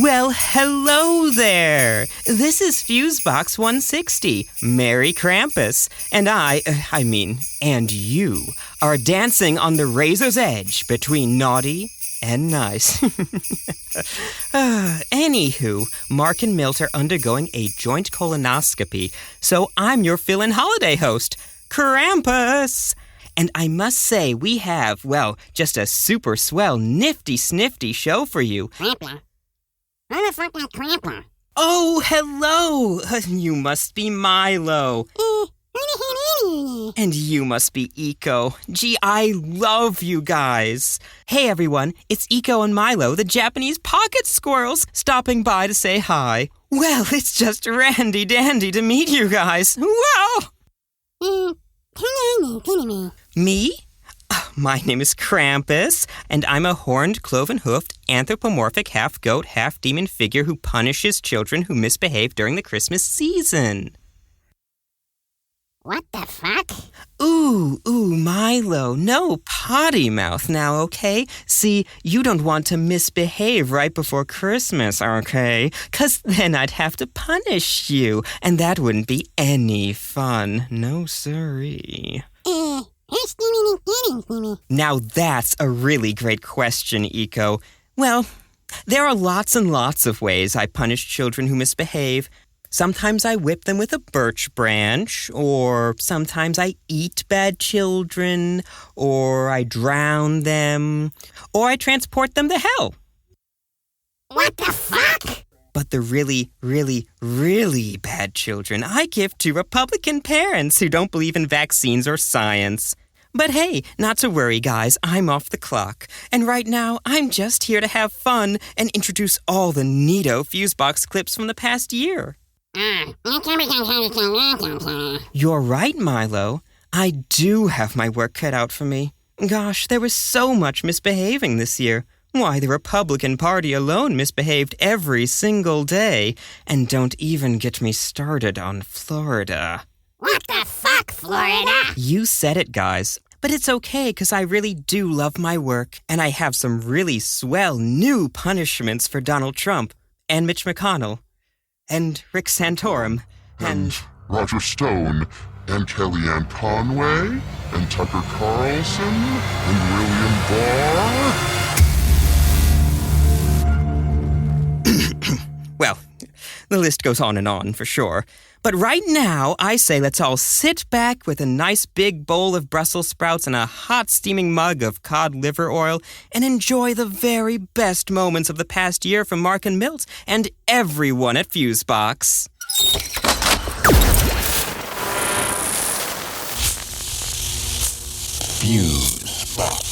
Well, hello there. This is Fusebox 160, Merry Krampus, and and you are dancing on the razor's edge between naughty and nice. Anywho, Mark and Milt are undergoing a joint colonoscopy, so I'm your fill-in holiday host, Krampus. And I must say, we have, just a super swell, nifty-snifty show for you. Krampus? Who the fuck is Krampus? Oh, hello! You must be Milo. And you must be Eco. Gee, I love you guys. Hey, everyone, it's Eco and Milo, the Japanese pocket squirrels, stopping by to say hi. Well, it's just randy-dandy to meet you guys. Wow! Me? My name is Krampus, and I'm a horned, cloven-hoofed, anthropomorphic half-goat, half-demon figure who punishes children who misbehave during the Christmas season. What the fuck? Ooh, Milo, no potty mouth now, okay? See, you don't want to misbehave right before Christmas, okay? 'Cause then I'd have to punish you, and that wouldn't be any fun. No siree. Now that's a really great question, Eco. Well, there are lots and lots of ways I punish children who misbehave. Sometimes I whip them with a birch branch, or sometimes I eat bad children, or I drown them, or I transport them to hell. What the fuck? But the really, really, really bad children I give to Republican parents who don't believe in vaccines or science. But hey, not to worry, guys, I'm off the clock. And right now, I'm just here to have fun and introduce all the neato Fusebox clips from the past year. You're right, Milo. I do have my work cut out for me. Gosh, there was so much misbehaving this year. Why, the Republican Party alone misbehaved every single day. And don't even get me started on Florida. What the fuck, Florida? You said it, guys. But it's okay, 'cause I really do love my work. And I have some really swell new punishments for Donald Trump and Mitch McConnell. And Rick Santorum, and Roger Stone, and Kellyanne Conway, and Tucker Carlson, and William Barr. Well, the list goes on and on, for sure. But right now, I say let's all sit back with a nice big bowl of Brussels sprouts and a hot steaming mug of cod liver oil and enjoy the very best moments of the past year from Mark and Milt and everyone at Fusebox. Fusebox.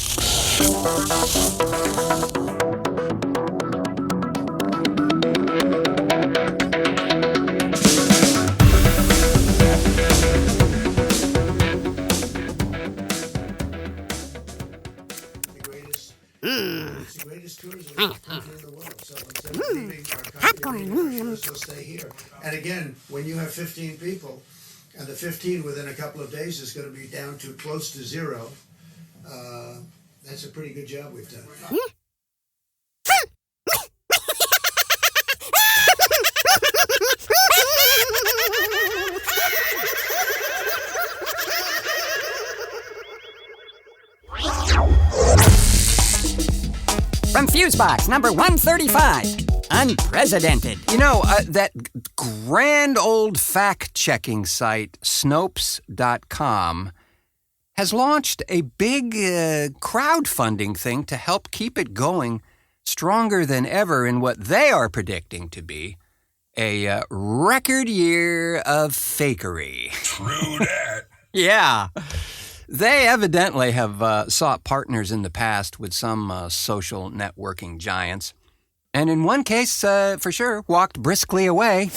It's the greatest tourism country in the world. So instead of leaving our country, we'll stay here. And again, when you have 15 people, and the 15 within a couple of days is going to be down to close to zero, that's a pretty good job we've done. From Fusebox number 135, Unpresidented. You know, that grand old fact-checking site, Snopes.com, has launched a big crowdfunding thing to help keep it going stronger than ever in what they are predicting to be a record year of fakery. True that. Yeah. They evidently have sought partners in the past with some social networking giants, and in one case, for sure, walked briskly away.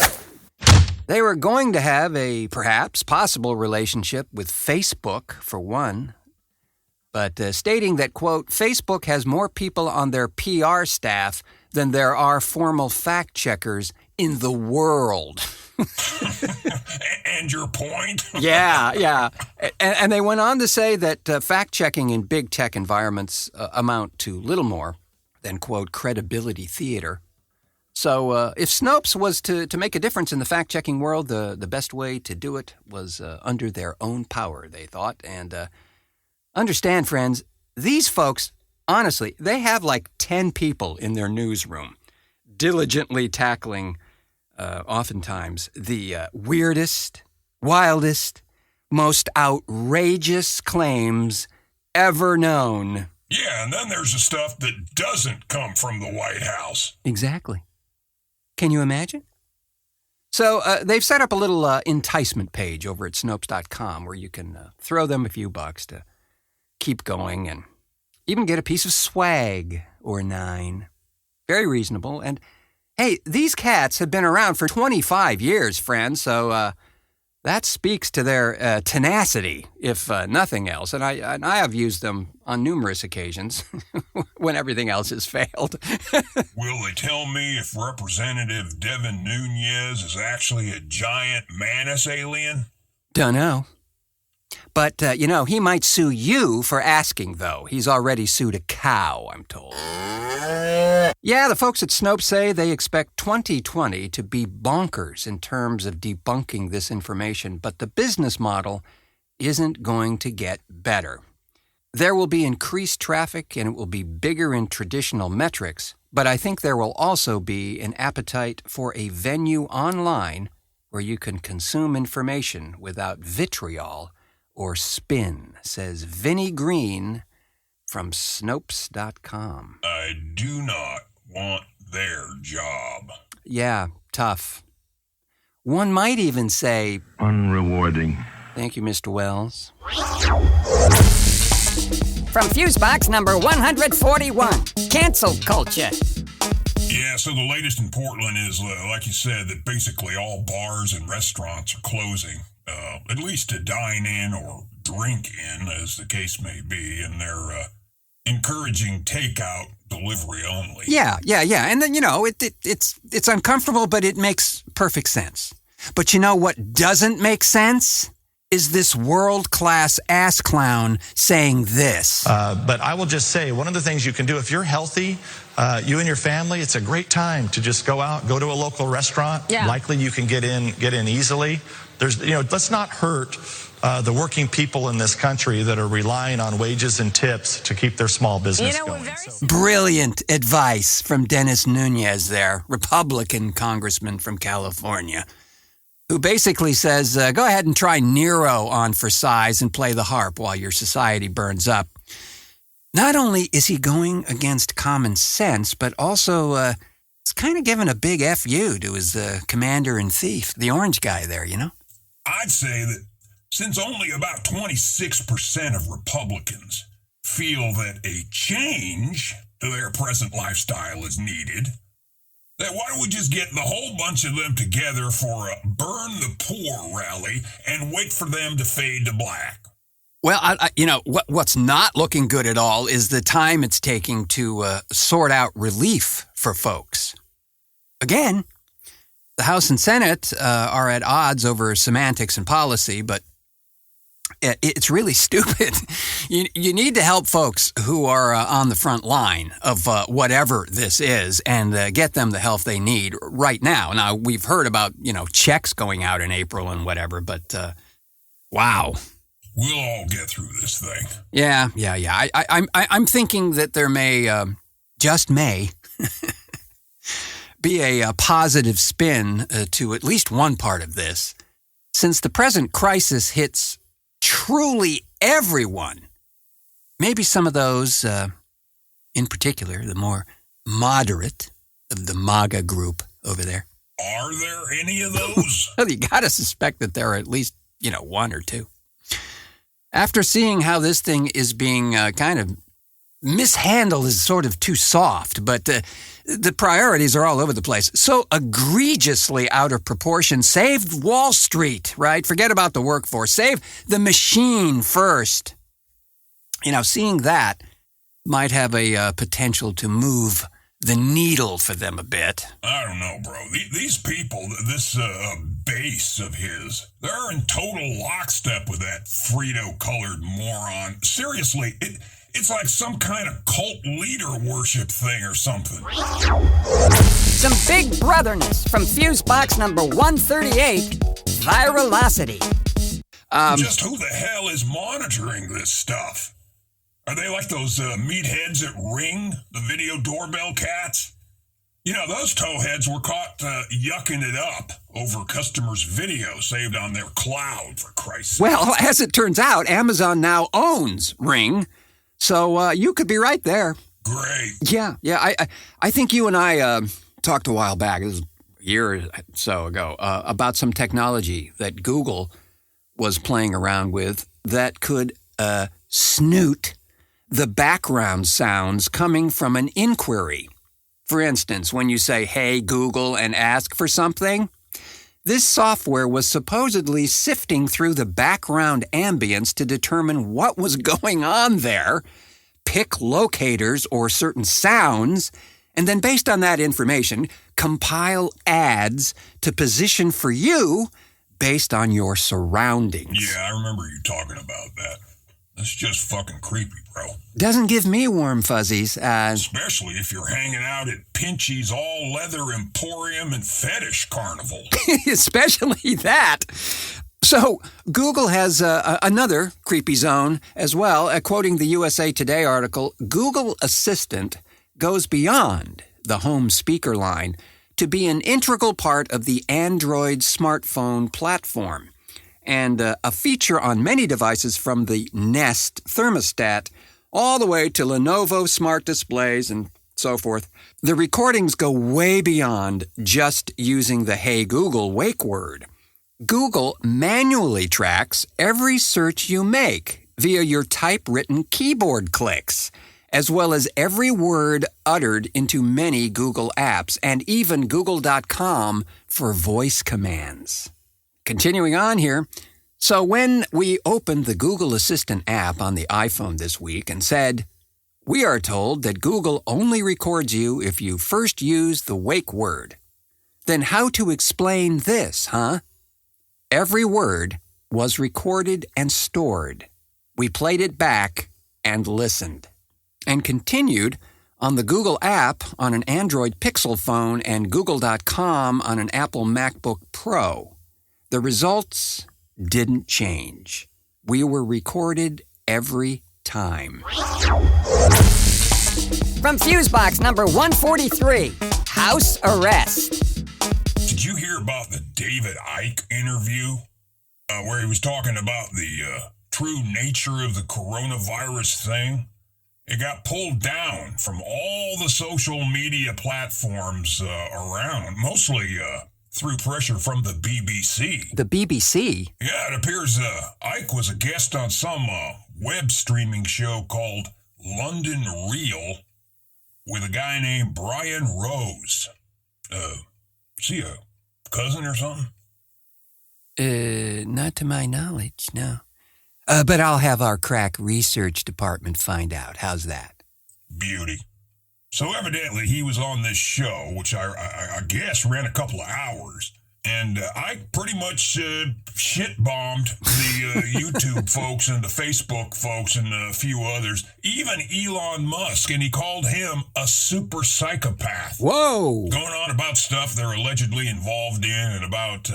They were going to have a possible relationship with Facebook, for one, but stating that, quote, Facebook has more people on their PR staff than there are formal fact-checkers in the world. And your point? Yeah. And they went on to say that fact-checking in big tech environments amount to little more than, quote, credibility theater. So if Snopes was to make a difference in the fact-checking world, the best way to do it was under their own power, they thought. And understand, friends, these folks, honestly, they have like 10 people in their newsroom diligently tackling, oftentimes, the weirdest, wildest, most outrageous claims ever known. Yeah, and then there's the stuff that doesn't come from the White House. Exactly. Can you imagine? So they've set up a little enticement page over at Snopes.com where you can throw them a few bucks to keep going and even get a piece of swag or 9. Very reasonable. And, hey, these cats have been around for 25 years, friends, so that speaks to their tenacity, if nothing else. And I have used them on numerous occasions when everything else has failed. Will they tell me if Representative Devin Nunes is actually a giant Manus alien? Dunno. But, he might sue you for asking, though. He's already sued a cow, I'm told. Yeah, the folks at Snopes say they expect 2020 to be bonkers in terms of debunking this information, but the business model isn't going to get better. There will be increased traffic, and it will be bigger in traditional metrics, but I think there will also be an appetite for a venue online where you can consume information without vitriol or spin, says Vinnie Green from Snopes.com. I do not want their job. Yeah, tough. One might even say... unrewarding. Thank you, Mr. Wells. From Fusebox number 141, cancel culture. Yeah, so the latest in Portland is, like you said, that basically all bars and restaurants are closing. At least to dine in or drink in, as the case may be, and they're encouraging takeout delivery only. Yeah. And then, it's uncomfortable, but it makes perfect sense. But you know what doesn't make sense? Is this world-class ass clown saying this. But I will just say, one of the things you can do if you're healthy, you and your family, it's a great time to just go out, go to a local restaurant. Yeah. Likely you can get in easily. Let's not hurt the working people in this country that are relying on wages and tips to keep their small business going. Brilliant advice from Dennis Nunes there, Republican congressman from California, who basically says, go ahead and try Nero on for size and play the harp while your society burns up. Not only is he going against common sense, but also it's kind of giving a big F-U to his commander-in-chief, the orange guy there, I'd say that since only about 26% of Republicans feel that a change to their present lifestyle is needed, then why don't we just get the whole bunch of them together for a Burn the Poor rally and wait for them to fade to black? Well, what's not looking good at all is the time it's taking to sort out relief for folks. Again, the House and Senate are at odds over semantics and policy, but it's really stupid. You need to help folks who are on the front line of whatever this is and get them the help they need right now. Now, we've heard about, checks going out in April and whatever, but wow. We'll all get through this thing. Yeah. I'm thinking that there may, just may, be a positive spin to at least one part of this. Since the present crisis hits truly everyone, maybe some of those, in particular, the more moderate of the MAGA group over there. Are there any of those? Well, you got to suspect that there are at least, one or two. After seeing how this thing is being kind of mishandled is sort of too soft, but the priorities are all over the place. So egregiously out of proportion. Save Wall Street, right? Forget about the workforce. Save the machine first. Seeing that might have a potential to move the needle for them a bit. I don't know, bro. These people, this base of his, they're in total lockstep with that Frito-colored moron. Seriously, It's like some kind of cult leader worship thing or something. Some big brotherness from Fusebox number 138, Viralosity. Just who the hell is monitoring this stuff? Are they like those meatheads at Ring, the video doorbell cats? You know, those towheads were caught yucking it up over customers' video saved on their cloud, for Christ's sake. Well, as it turns out, Amazon now owns Ring, so you could be right there. Great. Yeah. I think you and I talked a while back, it was a year or so ago, about some technology that Google was playing around with that could snoot the background sounds coming from an inquiry. For instance, when you say, "Hey, Google," and ask for something, this software was supposedly sifting through the background ambience to determine what was going on there, pick locators or certain sounds, and then based on that information, compile ads to position for you based on your surroundings. Yeah, I remember you talking about that. That's just fucking creepy, bro. Doesn't give me warm fuzzies. Especially if you're hanging out at Pinchy's all-leather emporium and fetish carnival. Especially that. So Google has another creepy zone as well. Quoting the USA Today article, Google Assistant goes beyond the home speaker line to be an integral part of the Android smartphone platform, and a feature on many devices from the Nest thermostat all the way to Lenovo smart displays and so forth. The recordings go way beyond just using the "Hey Google" wake word. Google manually tracks every search you make via your typewritten keyboard clicks, as well as every word uttered into many Google apps, and even Google.com for voice commands. Continuing on here, so when we opened the Google Assistant app on the iPhone this week and said, "We are told that Google only records you if you first use the wake word," then how to explain this, huh? Every word was recorded and stored. We played it back and listened. And continued on the Google app on an Android Pixel phone and Google.com on an Apple MacBook Pro. The results didn't change. We were recorded every time. From Fusebox number 143, House Arrest. Did you hear about the David Icke interview where he was talking about the true nature of the coronavirus thing? It got pulled down from all the social media platforms around, mostly through pressure from the BBC. The BBC? Yeah, it appears Icke was a guest on some web streaming show called London Real with a guy named Brian Rose. Is he a cousin or something? Not to my knowledge, no. But I'll have our crack research department find out. How's that? Beauty. So evidently he was on this show, which I guess ran a couple of hours, and I pretty much shit-bombed the YouTube folks and the Facebook folks and a few others, even Elon Musk, and he called him a super psychopath. Whoa! Going on about stuff they're allegedly involved in, and about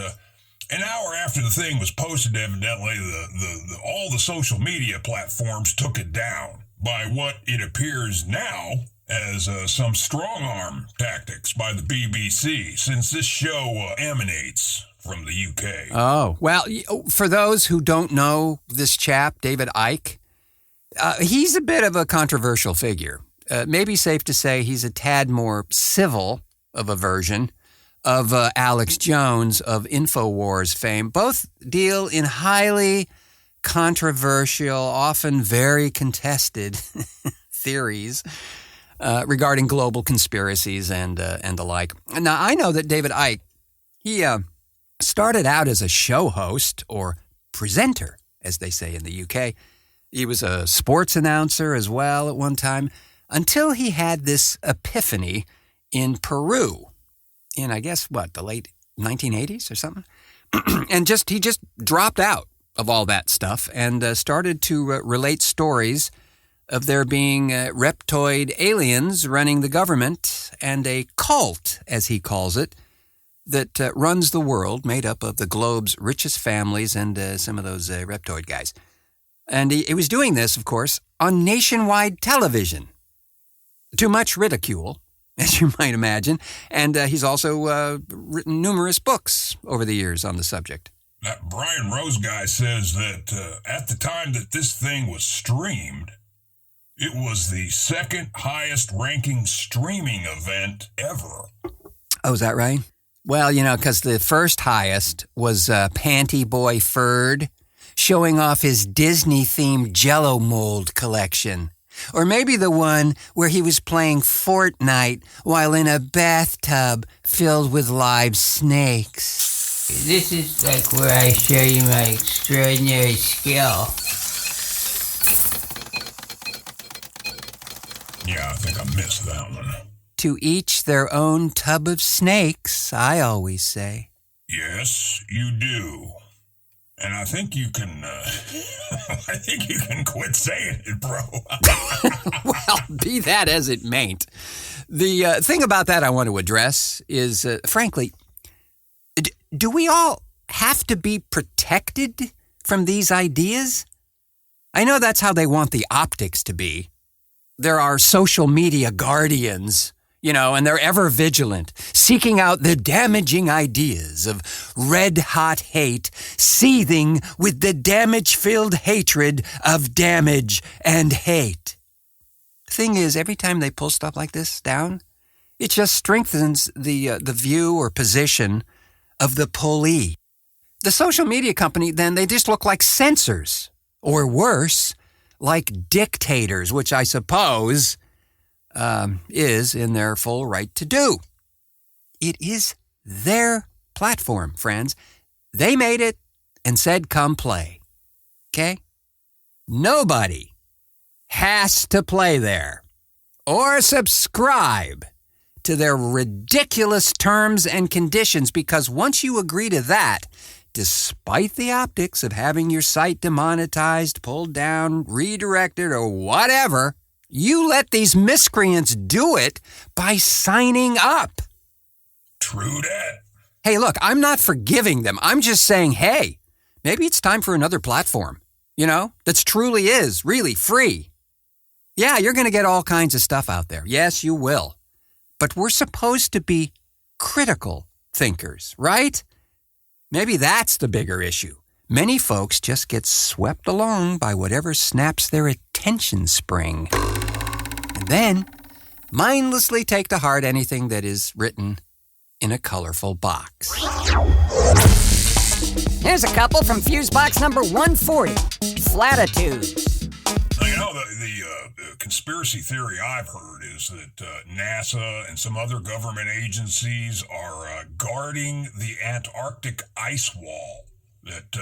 an hour after the thing was posted, evidently, all the social media platforms took it down by what it appears now as some strong-arm tactics by the BBC, since this show emanates from the UK. Oh, well, for those who don't know this chap, David Icke, he's a bit of a controversial figure. Maybe safe to say he's a tad more civil of a version of Alex Jones of InfoWars fame. Both deal in highly controversial, often very contested theories regarding global conspiracies and the like. Now, I know that David Icke, he started out as a show host or presenter, as they say in the UK. He was a sports announcer as well at one time, until he had this epiphany in Peru in, I guess, the late 1980s or something? And he just dropped out of all that stuff and started to relate stories of there being reptoid aliens running the government and a cult, as he calls it, that runs the world, made up of the globe's richest families and some of those reptoid guys. And he was doing this, of course, on nationwide television. To much ridicule, as you might imagine. And he's also written numerous books over the years on the subject. That Brian Rose guy says that at the time that this thing was streamed, it was the second highest ranking streaming event ever. Oh, is that right? Well, because the first highest was Panty Boy Ferd showing off his Disney-themed Jell-O mold collection. Or maybe the one where he was playing Fortnite while in a bathtub filled with live snakes. This is like where I show you my extraordinary skill. Yeah, I think I missed that one. To each their own tub of snakes, I always say. Yes, you do. And I think you can, quit saying it, bro. Well, be that as it mayn't. The thing about that I want to address is, frankly, do we all have to be protected from these ideas? I know that's how they want the optics to be. There are social media guardians, and they're ever vigilant, seeking out the damaging ideas of red-hot hate, seething with the damage-filled hatred of damage and hate. Thing is, every time they pull stuff like this down, it just strengthens the view or position of the pullee. The social media company, then, they just look like censors, or worse, like dictators, which I suppose is in their full right to do. It is their platform, friends. They made it and said, come play. Okay? Nobody has to play there or subscribe to their ridiculous terms and conditions, because once you agree to that, despite the optics of having your site demonetized, pulled down, redirected, or whatever, you let these miscreants do it by signing up. True that. Hey, look, I'm not forgiving them. I'm just saying, hey, maybe it's time for another platform, that truly is really free. Yeah, you're going to get all kinds of stuff out there. Yes, you will. But we're supposed to be critical thinkers, right? Maybe that's the bigger issue. Many folks just get swept along by whatever snaps their attention spring. And then mindlessly take to heart anything that is written in a colorful box. Here's a couple from Fusebox number 140, Flatitudes. The conspiracy theory I've heard is that NASA and some other government agencies are guarding the Antarctic ice wall that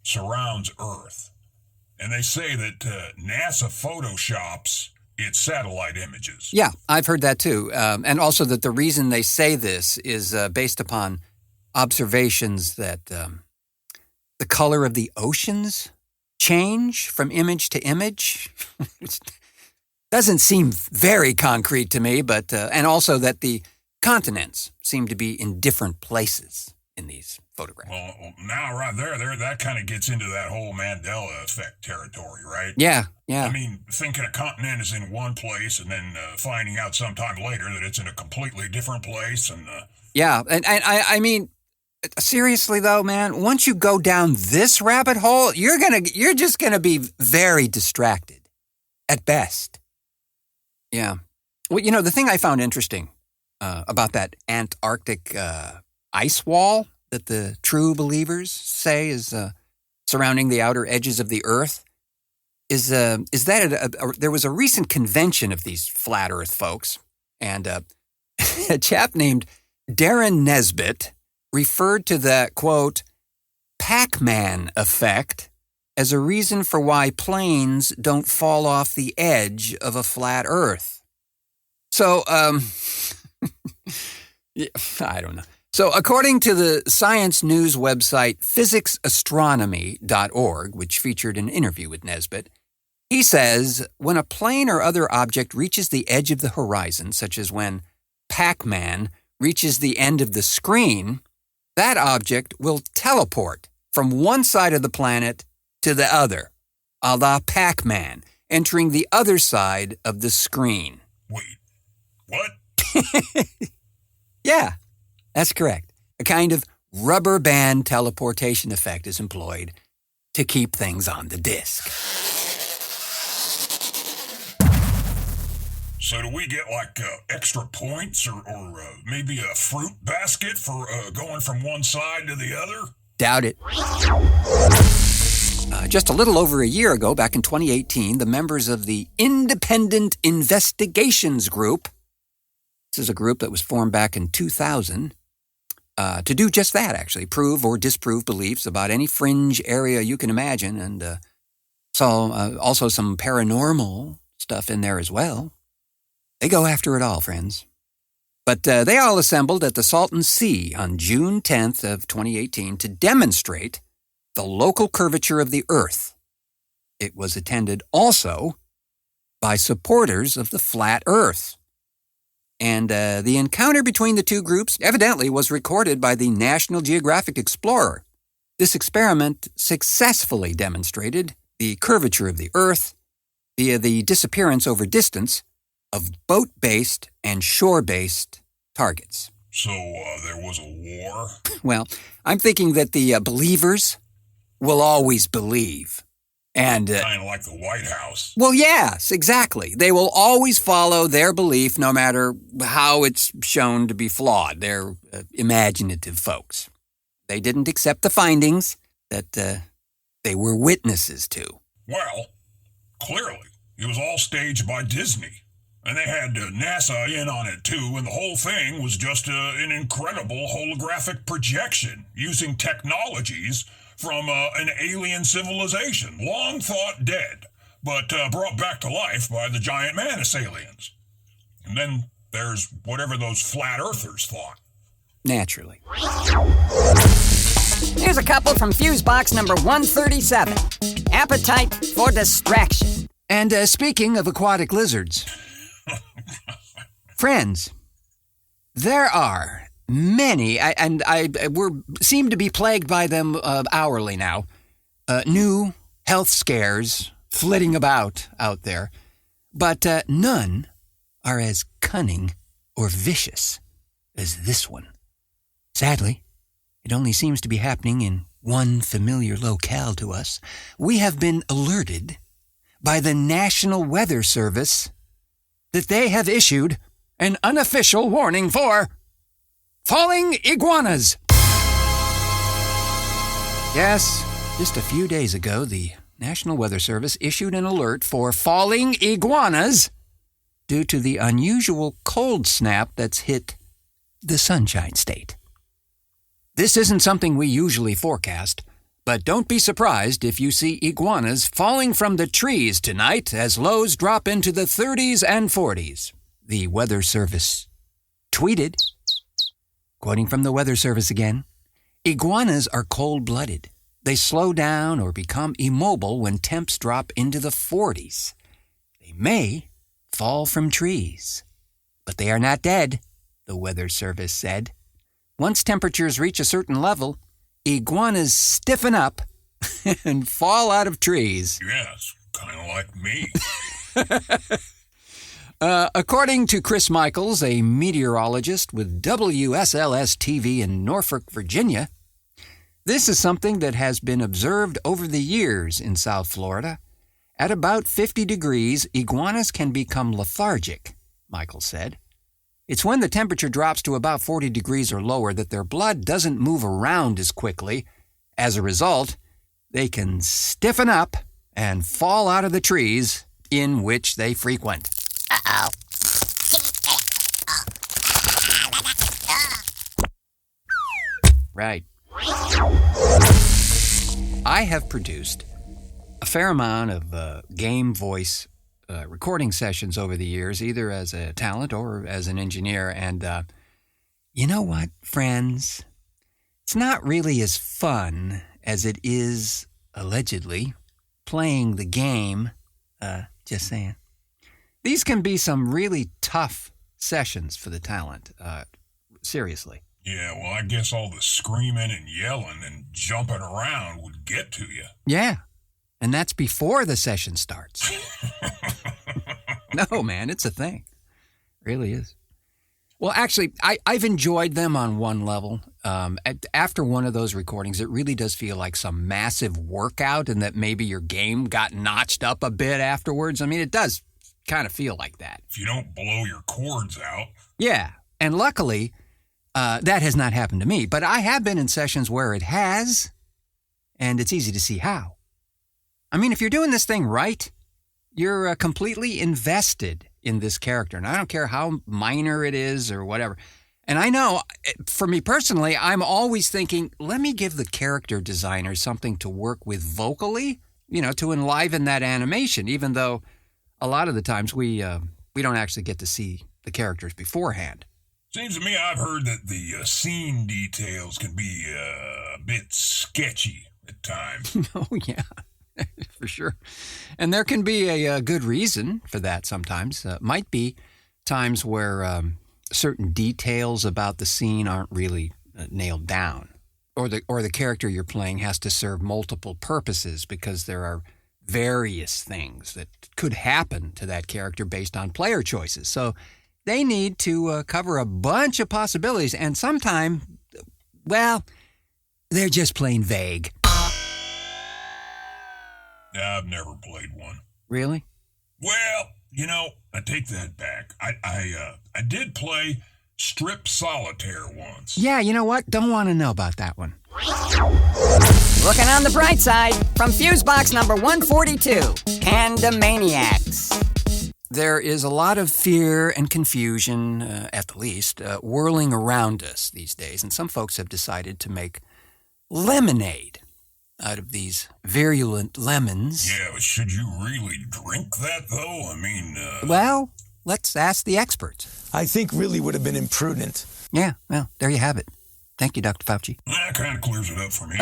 surrounds Earth. And they say that NASA photoshops its satellite images. Yeah, I've heard that too. And also that the reason they say this is based upon observations that the color of the oceans change from image to image. It doesn't seem very concrete to me, but and also that the continents seem to be in different places in these photographs. Well, now right there, that kind of gets into that whole Mandela effect territory, right? Yeah. I mean, thinking a continent is in one place and then finding out sometime later that it's in a completely different place. And yeah, and I mean, seriously though, man, once you go down this rabbit hole, you're just gonna be very distracted, at best. Yeah. Well, the thing I found interesting about that Antarctic ice wall that the true believers say is surrounding the outer edges of the Earth is that there was a recent convention of these flat Earth folks, and a chap named Darren Nesbitt referred to the, quote, Pac-Man effect as a reason for why planes don't fall off the edge of a flat Earth. So, yeah, I don't know. So, according to the science news website physicsastronomy.org, which featured an interview with Nesbitt, He says, when a plane or other object reaches the edge of the horizon, such as when Pac-Man reaches the end of the screen, that object will teleport from one side of the planet to the other, a la Pac-Man, entering the other side of the screen. Wait, what? Yeah, that's correct. A kind of rubber band teleportation effect is employed to keep things on the disc. So do we get like extra points or maybe a fruit basket for going from one side to the other? Doubt it. Just a little over a year ago, back in 2018, the members of the Independent Investigations Group, this is a group that was formed back in 2000, to do just that, actually, prove or disprove beliefs about any fringe area you can imagine, and also some paranormal stuff in there as well. They go after it all, friends. But they all assembled at the Salton Sea on June 10th of 2018 to demonstrate the local curvature of the Earth. It was attended also by supporters of the flat Earth. And the encounter between the two groups evidently was recorded by the National Geographic Explorer. This experiment successfully demonstrated the curvature of the Earth via the disappearance over distance of boat-based and shore-based targets. So there was a war? Well, I'm thinking that the believers will always believe. And kind of like the White House. Well, yes, exactly. They will always follow their belief no matter how it's shown to be flawed. They're imaginative folks. They didn't accept the findings that they were witnesses to. Well, clearly, it was all staged by Disney. And they had NASA in on it, too, and the whole thing was just an incredible holographic projection using technologies from an alien civilization, long thought dead, but brought back to life by the giant Manus aliens. And then there's whatever those flat earthers thought. Naturally. Here's a couple from Fusebox number 137. Appetite for distraction. And speaking of aquatic lizards, friends, there are many, and we seem to be plagued by them hourly now, new health scares flitting about out there, but none are as cunning or vicious as this one. Sadly, it only seems to be happening in one familiar locale to us. We have been alerted by the National Weather Service that they have issued an unofficial warning for falling iguanas. Yes, just a few days ago, the National Weather Service issued an alert for falling iguanas due to the unusual cold snap that's hit the Sunshine State. This isn't something we usually forecast, but don't be surprised if you see iguanas falling from the trees tonight as lows drop into the 30s and 40s. The Weather Service tweeted, quoting from the Weather Service again, "Iguanas are cold-blooded. They slow down or become immobile when temps drop into the 40s. They may fall from trees, but they are not dead," the Weather Service said. Once temperatures reach a certain level, iguanas stiffen up and fall out of trees. Yes, kind of like me. According to Chris Michaels, a meteorologist with WSLS-TV in Norfolk, Virginia, this is something that has been observed over the years in South Florida. At about 50 degrees, iguanas can become lethargic, Michaels said. It's when the temperature drops to about 40 degrees or lower that their blood doesn't move around as quickly. As a result, they can stiffen up and fall out of the trees in which they frequent. Uh-oh. Right. I have produced a fair amount of game voice recording sessions over the years, either as a talent or as an engineer. And you know what, friends? It's not really as fun as it is, allegedly, playing the game Just saying. These can be some really tough sessions for the talent. Seriously. Yeah, well, I guess all the screaming and yelling and jumping around would get to you. Yeah, and that's before the session starts. No, man, it's a thing. It really is. Well, actually, I've enjoyed them on one level. After one of those recordings, it really does feel like some massive workout and that maybe your game got notched up a bit afterwards. I mean, it does kind of feel like that. If you don't blow your cords out. Yeah, and luckily, that has not happened to me. But I have been in sessions where it has, and it's easy to see how. I mean, if you're doing this thing right, you're completely invested in this character. And I don't care how minor it is or whatever. And I know, for me personally, I'm always thinking, let me give the character designer something to work with vocally, to enliven that animation, even though a lot of the times we don't actually get to see the characters beforehand. Seems to me I've heard that the scene details can be a bit sketchy at times. Oh, yeah. For sure. And there can be a good reason for that sometimes. Might be times where certain details about the scene aren't really nailed down. Or the character you're playing has to serve multiple purposes because there are various things that could happen to that character based on player choices. So they need to cover a bunch of possibilities. And sometimes, well, they're just plain vague. I've never played one. Really? Well, I take that back. I did play Strip Solitaire once. Yeah, you know what? Don't want to know about that one. Looking on the bright side, from Fusebox number 142, Pandemaniacs. There is a lot of fear and confusion, at the least, whirling around us these days, and some folks have decided to make lemonade out of these virulent lemons. Yeah, but should you really drink that, though? I mean, Well, let's ask the experts. I think really would have been imprudent. Yeah, well, there you have it. Thank you, Dr. Fauci. That kind of clears it up for me.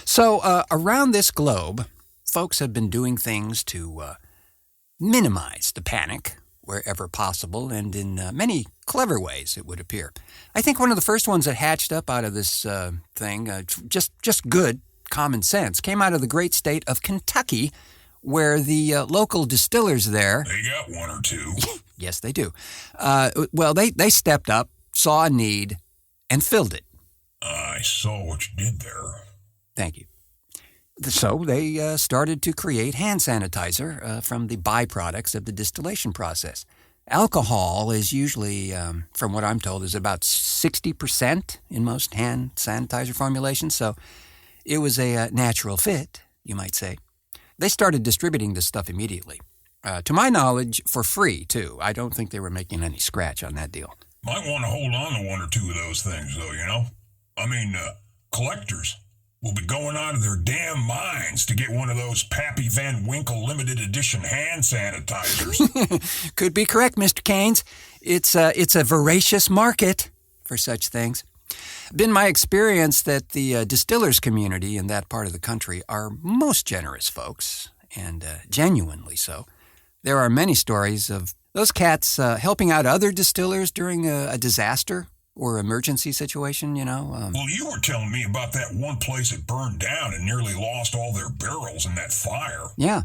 So, around this globe, folks have been doing things to minimize the panic wherever possible, and in many clever ways, it would appear. I think one of the first ones that hatched up out of this thing, just good common sense, came out of the great state of Kentucky, where the local distillers there... They got one or two. Yes, they do. Well, they stepped up, saw a need, and filled it. I saw what you did there. Thank you. So they started to create hand sanitizer from the byproducts of the distillation process. Alcohol is usually, from what I'm told, is about 60% in most hand sanitizer formulations, so it was a natural fit, you might say. They started distributing this stuff immediately. To my knowledge, for free, too. I don't think they were making any scratch on that deal. Might want to hold on to one or two of those things, though, I mean, collectors will be going out of their damn minds to get one of those Pappy Van Winkle limited edition hand sanitizers. Could be correct, Mr. Keynes. It's a voracious market for such things. Been my experience that the distillers community in that part of the country are most generous folks, and genuinely so. There are many stories of those cats helping out other distillers during a disaster or emergency situation, Well, you were telling me about that one place that burned down and nearly lost all their barrels in that fire. Yeah.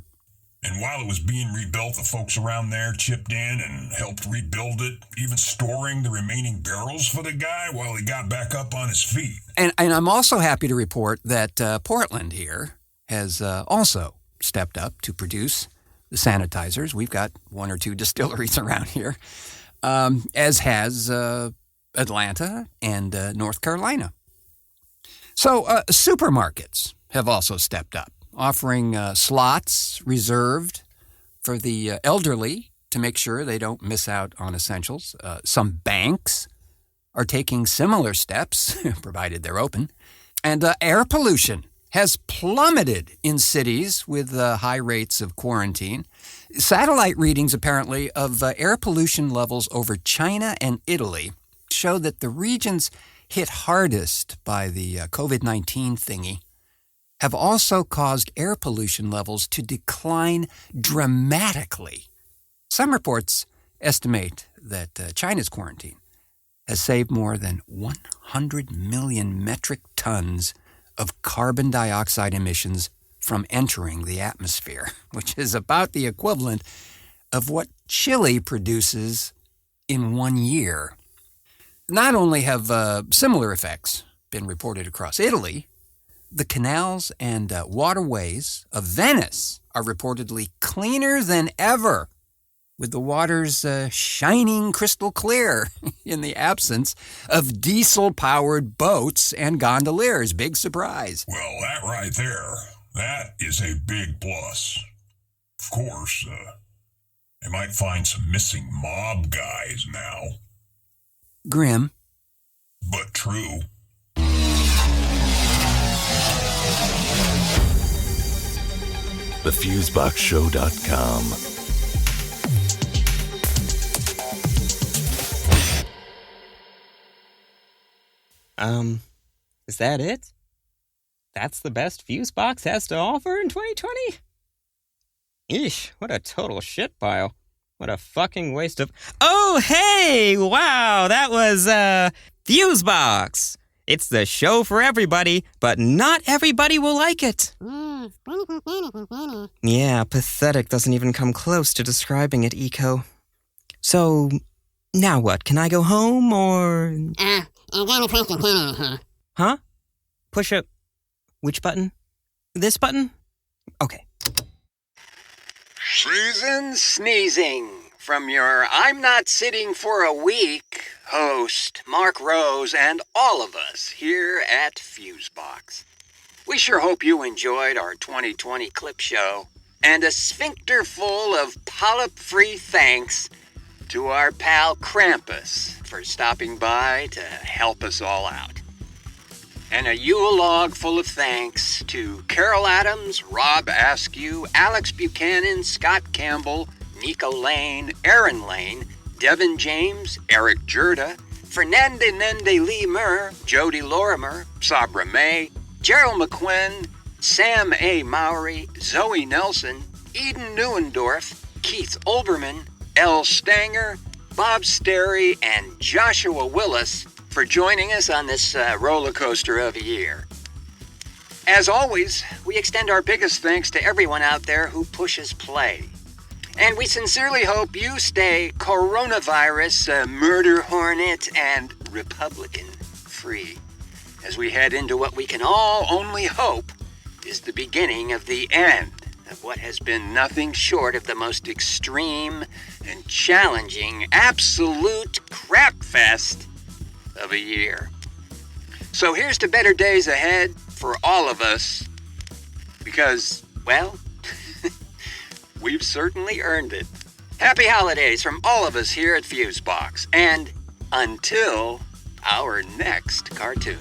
And while it was being rebuilt, the folks around there chipped in and helped rebuild it, even storing the remaining barrels for the guy while he got back up on his feet. And I'm also happy to report that Portland here has also stepped up to produce the sanitizers. We've got one or two distilleries around here, as has Atlanta and North Carolina. So supermarkets have also stepped up, offering slots reserved for the elderly to make sure they don't miss out on essentials. Some banks are taking similar steps, provided they're open. And air pollution has plummeted in cities with high rates of quarantine. Satellite readings, apparently, of air pollution levels over China and Italy show that the regions hit hardest by the COVID-19 thingy have also caused air pollution levels to decline dramatically. Some reports estimate that China's quarantine has saved more than 100 million metric tons of carbon dioxide emissions from entering the atmosphere, which is about the equivalent of what Chile produces in 1 year. Not only have similar effects been reported across Italy, the canals and waterways of Venice are reportedly cleaner than ever, with the waters shining crystal clear in the absence of diesel-powered boats and gondoliers. Big surprise. Well, that right there, that is a big plus. Of course, they might find some missing mob guys now. Grim. But true. TheFuseboxShow.com. Is that it? That's the best Fusebox has to offer in 2020? Eesh, what a total shit pile. What a fucking waste of... Oh, hey! Wow, that was, Fusebox. It's the show for everybody, but not everybody will like it. Yeah, pathetic doesn't even come close to describing it, Eco. So, now what? Can I go home, or... You gotta press the button here. Huh? Push a... Which button? This button? Okay. Susan Sneezing from your I'm Not Sitting for a Week host, Mark Rose, and all of us here at Fusebox. We sure hope you enjoyed our 2020 clip show, and a sphincter full of polyp-free thanks to our pal Krampus for stopping by to help us all out. And a Yule log full of thanks to Carol Adams, Rob Askew, Alex Buchanan, Scott Campbell, Nico Lane, Aaron Lane, Devin James, Eric Jurda, Fernande Nende Lee Murr, Jody Lorimer, Sabra May, Gerald McQuinn, Sam A. Mowry, Zoe Nelson, Eden Neuendorf, Keith Olbermann, Elle Stanger, Bob Sterry, and Joshua Willis for joining us on this roller coaster of a year. As always, we extend our biggest thanks to everyone out there who pushes play. And we sincerely hope you stay coronavirus, murder hornet, and Republican free as we head into what we can all only hope is the beginning of the end of what has been nothing short of the most extreme and challenging absolute crap fest of a year. So here's to better days ahead for all of us, because, well, we've certainly earned it. Happy holidays from all of us here at Fusebox, and until our next cartoon.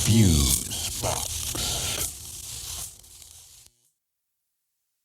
Fuse.